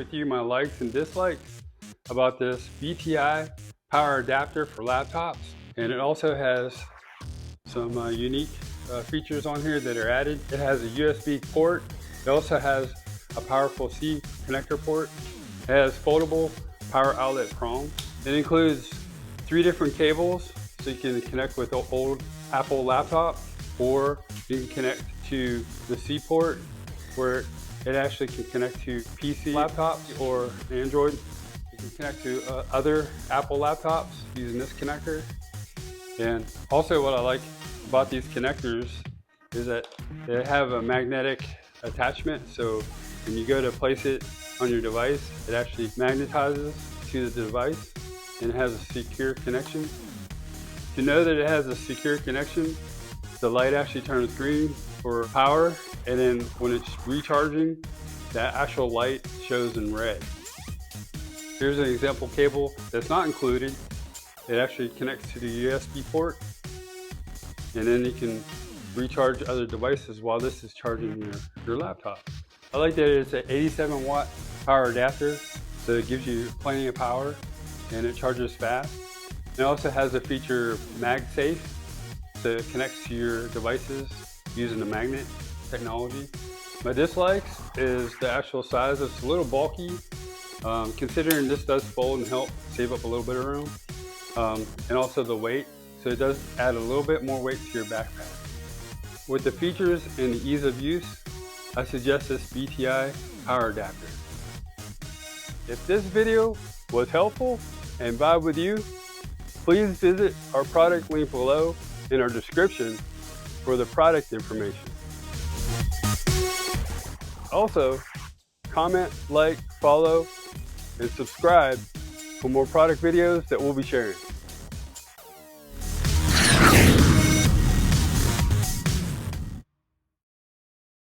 with you my likes and dislikes about this BTI power adapter for laptops. And it also has some unique features on here that are added. It has a USB port. It also has a powerful C connector port. It has foldable power outlet prongs. It includes 3 different cables, so you can connect with an old Apple laptop, or you can connect to the C port where it actually can connect to PC laptops or Android. You can connect to other Apple laptops using this connector. And also what I like about these connectors is that they have a magnetic attachment, so when you go to place it on your device, it actually magnetizes to the device and it has a secure connection. To know that it has a secure connection, the light actually turns green for power, and then when it's recharging, that actual light shows in red. Here's an example cable that's not included. It actually connects to the USB port, and then you can recharge other devices while this is charging your laptop. I like that it's an 87 watt power adapter, so it gives you plenty of power and it charges fast. It also has a feature MagSafe, so it connects to your devices using the magnet technology. My dislikes is the actual size. It's a little bulky, considering this does fold and help save up a little bit of room, and also the weight, so it does add a little bit more weight to your backpack. With the features and the ease of use, I suggest this BTI power adapter. If this video was helpful and vibe with you, please visit our product link below in our description for the product information. Also, comment, like, follow, and subscribe for more product videos that we'll be sharing.